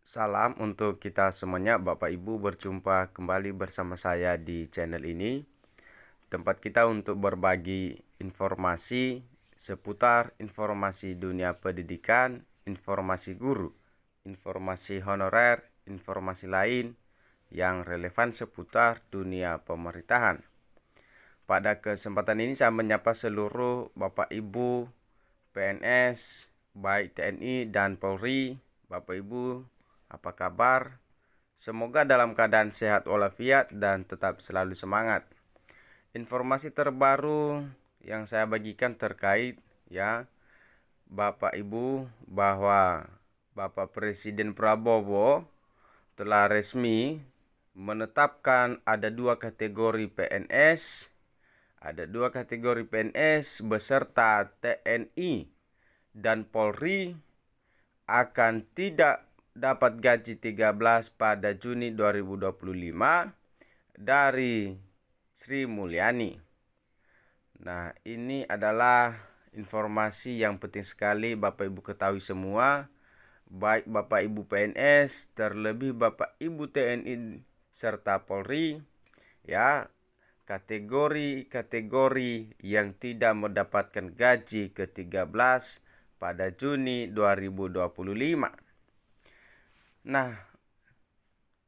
Salam untuk kita semuanya, Bapak Ibu, berjumpa kembali bersama saya di channel ini. Tempat kita untuk berbagi informasi seputar informasi dunia pendidikan, informasi guru, informasi honorer, informasi lain yang relevan seputar dunia pemerintahan. Pada kesempatan ini saya menyapa seluruh Bapak Ibu PNS, baik TNI dan Polri. Bapak Ibu, apa kabar? Semoga dalam keadaan sehat walafiat dan tetap selalu semangat. Informasi terbaru yang saya bagikan terkait Bapak Ibu, bahwa Bapak Presiden Prabowo telah resmi menetapkan ada dua kategori PNS. Ada dua kategori PNS beserta TNI dan Polri akan tidak dapat gaji 13 pada Juni 2025 dari Sri Mulyani. Nah, ini adalah informasi yang penting sekali Bapak Ibu ketahui semua, baik Bapak Ibu PNS, terlebih Bapak Ibu TNI serta Polri, kategori-kategori yang tidak mendapatkan gaji ke-13 pada Juni 2025. Nah,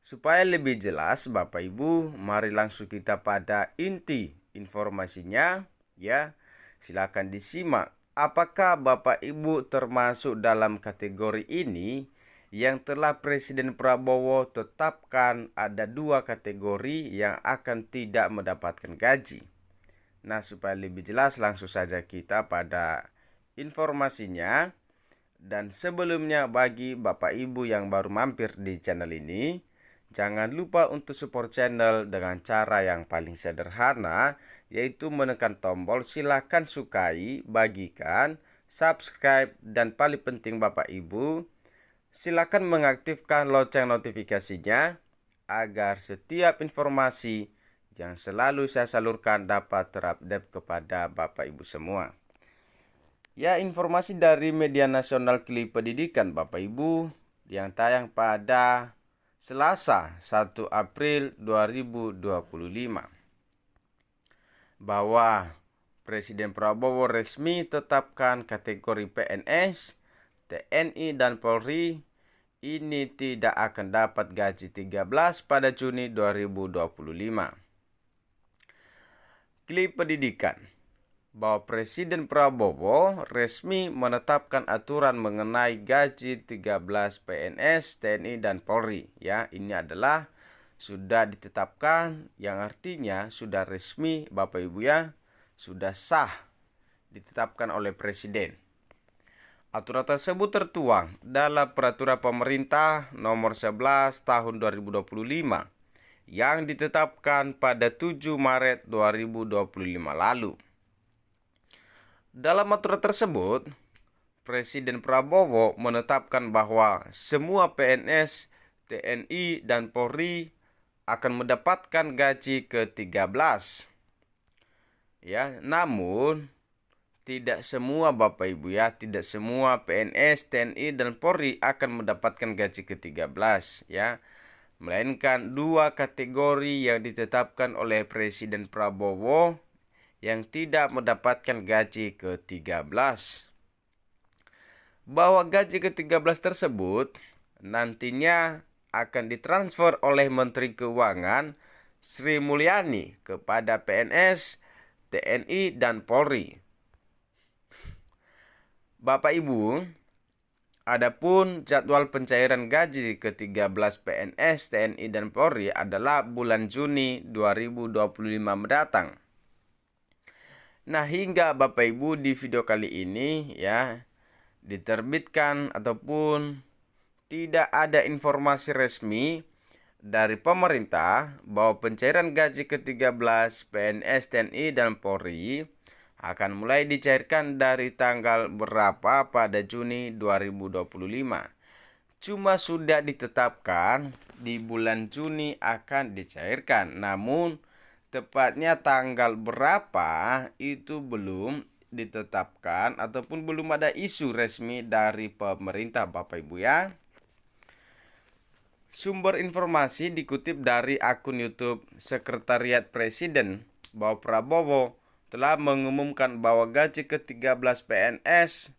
supaya lebih jelas Bapak Ibu, mari langsung kita pada inti informasinya. Silakan disimak. Apakah Bapak Ibu termasuk dalam kategori ini yang telah Presiden Prabowo tetapkan ada dua kategori yang akan tidak mendapatkan gaji? Nah, supaya lebih jelas langsung saja kita pada informasinya. Dan sebelumnya, bagi Bapak Ibu yang baru mampir di channel ini, jangan lupa untuk support channel dengan cara yang paling sederhana, yaitu menekan tombol silakan sukai, bagikan, subscribe, dan paling penting Bapak Ibu, silakan mengaktifkan lonceng notifikasinya agar setiap informasi yang selalu saya salurkan dapat terupdate kepada Bapak Ibu semua. Informasi dari media nasional Klip Pendidikan Bapak Ibu yang tayang pada Selasa 1 April 2025 bahwa Presiden Prabowo resmi tetapkan kategori PNS, TNI dan Polri ini tidak akan dapat gaji 13 pada Juni 2025. Klip Pendidikan bahwa Presiden Prabowo resmi menetapkan aturan mengenai gaji 13 PNS, TNI dan Polri. Ini adalah sudah ditetapkan, yang artinya sudah resmi Bapak Ibu, sudah sah ditetapkan oleh Presiden. Aturan tersebut tertuang dalam Peraturan Pemerintah Nomor 11 Tahun 2025 yang ditetapkan pada 7 Maret 2025 lalu. Dalam aturan tersebut, Presiden Prabowo menetapkan bahwa semua PNS, TNI, dan Polri akan mendapatkan gaji ke-13. Namun tidak semua Bapak Ibu, tidak semua PNS, TNI, dan Polri akan mendapatkan gaji ke-13, melainkan dua kategori yang ditetapkan oleh Presiden Prabowo yang tidak mendapatkan gaji ke-13. Bahwa gaji ke-13 tersebut nantinya akan ditransfer oleh Menteri Keuangan Sri Mulyani kepada PNS, TNI, dan Polri. Bapak Ibu, adapun jadwal pencairan gaji ke-13 PNS, TNI, dan Polri adalah bulan Juni 2025 mendatang. Nah, hingga Bapak Ibu di video kali ini diterbitkan ataupun tidak ada informasi resmi dari pemerintah bahwa pencairan gaji ke-13 PNS, TNI, dan Polri akan mulai dicairkan dari tanggal berapa pada Juni 2025. Cuma sudah ditetapkan di bulan Juni akan dicairkan, namun tepatnya tanggal berapa itu belum ditetapkan ataupun belum ada isu resmi dari pemerintah Bapak Ibu. Sumber informasi dikutip dari akun YouTube Sekretariat Presiden bahwa Prabowo telah mengumumkan bahwa gaji ke-13 PNS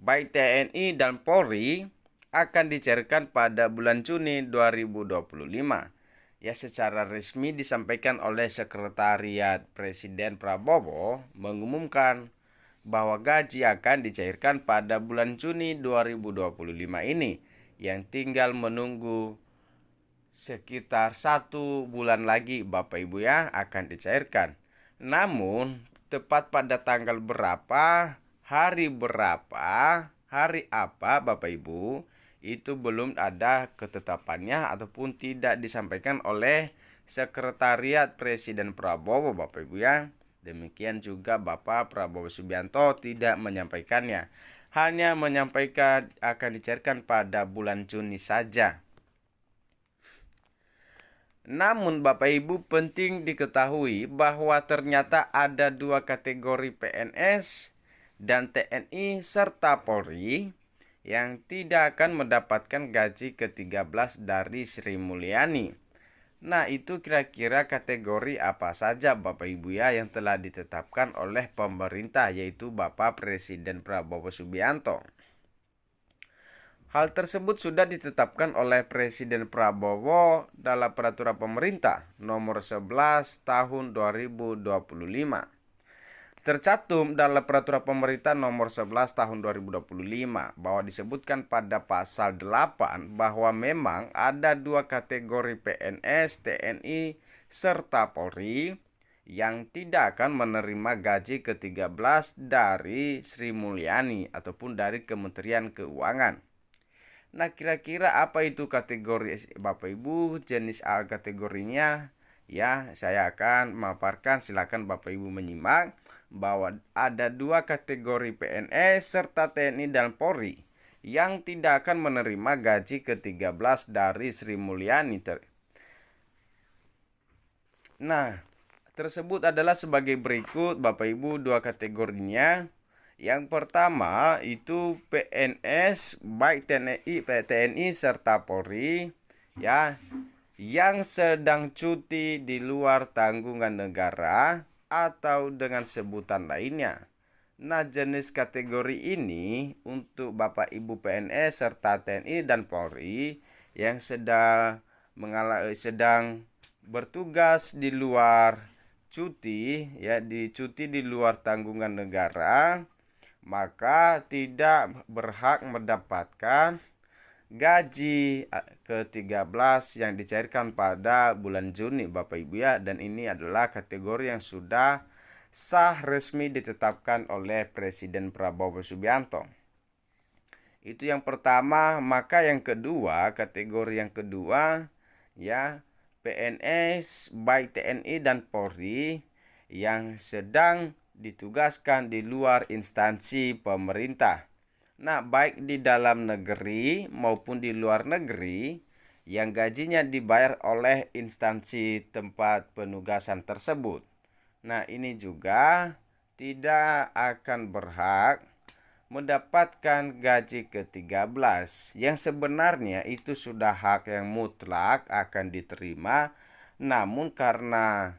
baik TNI dan Polri akan dicairkan pada bulan Juni 2025. Ya, secara resmi disampaikan oleh Sekretariat Presiden. Prabowo mengumumkan bahwa gaji akan dicairkan pada bulan Juni 2025 ini, yang tinggal menunggu sekitar 1 bulan lagi Bapak Ibu ya akan dicairkan. Namun tepat pada tanggal berapa, hari berapa, hari apa Bapak Ibu, itu belum ada ketetapannya ataupun tidak disampaikan oleh Sekretariat Presiden Prabowo Bapak Ibu ya. Demikian juga Bapak Prabowo Subianto tidak menyampaikannya. Hanya menyampaikan akan dicairkan pada bulan Juni saja. Namun Bapak Ibu, penting diketahui bahwa ternyata ada 2 kategori PNS dan TNI serta Polri yang tidak akan mendapatkan gaji ke-13 dari Sri Mulyani. Nah, itu kira-kira kategori apa saja Bapak Ibu ya yang telah ditetapkan oleh pemerintah, yaitu Bapak Presiden Prabowo Subianto. Hal tersebut sudah ditetapkan oleh Presiden Prabowo dalam Peraturan Pemerintah Nomor 11 Tahun 2025. Tercantum dalam Peraturan Pemerintah Nomor 11 Tahun 2025 bahwa disebutkan pada pasal 8 bahwa memang ada 2 kategori PNS, TNI, serta Polri yang tidak akan menerima gaji ke-13 dari Sri Mulyani ataupun dari Kementerian Keuangan. Nah, kira-kira apa itu kategori Bapak Ibu, jenis A kategorinya? Ya, saya akan memaparkan, silakan Bapak Ibu menyimak bahwa ada 2 kategori PNS serta TNI dan Polri yang tidak akan menerima gaji ke-13 dari Sri Mulyani. Nah, tersebut adalah sebagai berikut Bapak Ibu 2 kategorinya. Yang pertama itu PNS baik TNI serta Polri ya yang sedang cuti di luar tanggungan negara atau dengan sebutan lainnya. Nah, jenis kategori ini untuk Bapak Ibu PNS serta TNI dan Polri yang sedang bertugas di luar cuti di luar tanggungan negara, maka tidak berhak mendapatkan gaji ke-13 yang dicairkan pada bulan Juni Bapak Ibu ya. Dan ini adalah kategori yang sudah sah resmi ditetapkan oleh Presiden Prabowo Subianto. Itu yang pertama. Maka yang kedua, kategori yang kedua ya, PNS baik TNI dan Polri yang sedang ditugaskan di luar instansi pemerintah. Nah, baik di dalam negeri maupun di luar negeri yang gajinya dibayar oleh instansi tempat penugasan tersebut. Nah, ini juga tidak akan berhak mendapatkan gaji ke-13 yang sebenarnya itu sudah hak yang mutlak akan diterima, namun karena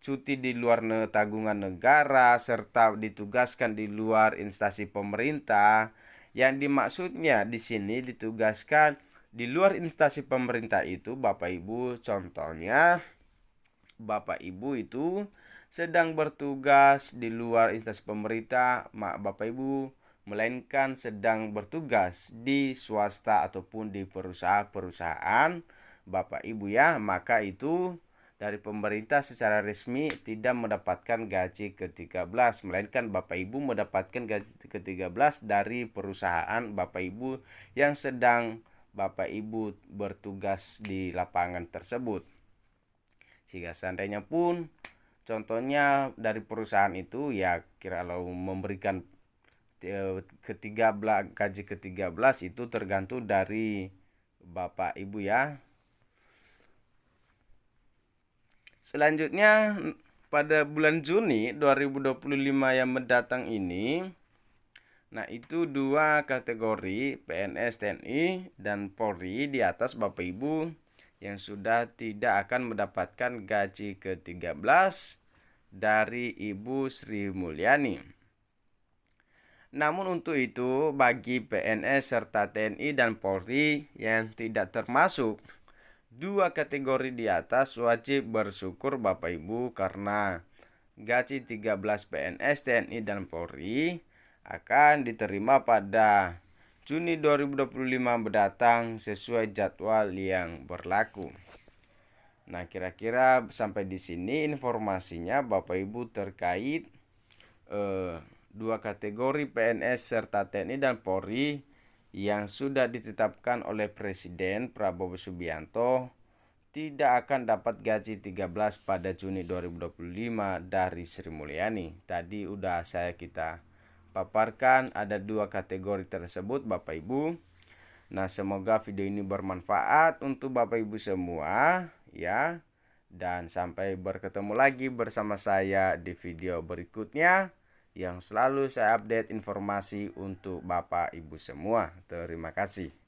cuti di luar tanggungan negara serta ditugaskan di luar instansi pemerintah, yang dimaksudnya di sini ditugaskan di luar instansi pemerintah itu Bapak Ibu, contohnya Bapak Ibu itu sedang bertugas di luar instansi pemerintah, Bapak Ibu, melainkan sedang bertugas di swasta ataupun di perusahaan Bapak Ibu ya, maka itu dari pemerintah secara resmi tidak mendapatkan gaji ke-13, melainkan Bapak Ibu mendapatkan gaji ke-13 dari perusahaan Bapak Ibu yang sedang Bapak Ibu bertugas di lapangan tersebut. Jika seandainya pun contohnya dari perusahaan itu ya kalau memberikan gaji ke-13 itu tergantung dari Bapak Ibu ya. Selanjutnya pada bulan Juni 2025 yang mendatang ini, Nah, itu dua kategori PNS TNI dan Polri di atas Bapak Ibu yang sudah tidak akan mendapatkan gaji ke-13 dari Ibu Sri Mulyani. Namun untuk itu, bagi PNS serta TNI dan Polri yang tidak termasuk dua kategori di atas, wajib bersyukur Bapak Ibu karena gaji 13 PNS, TNI, dan Polri akan diterima pada Juni 2025 mendatang sesuai jadwal yang berlaku. Nah, kira-kira sampai di sini informasinya Bapak Ibu terkait dua kategori PNS serta TNI dan Polri yang sudah ditetapkan oleh Presiden Prabowo Subianto tidak akan dapat gaji 13 pada Juni 2025 dari Sri Mulyani. Tadi udah kita paparkan ada dua kategori tersebut Bapak Ibu. Nah, semoga video ini bermanfaat untuk Bapak Ibu semua ya. Dan sampai bertemu lagi bersama saya di video berikutnya yang selalu saya update informasi untuk Bapak Ibu semua. Terima kasih.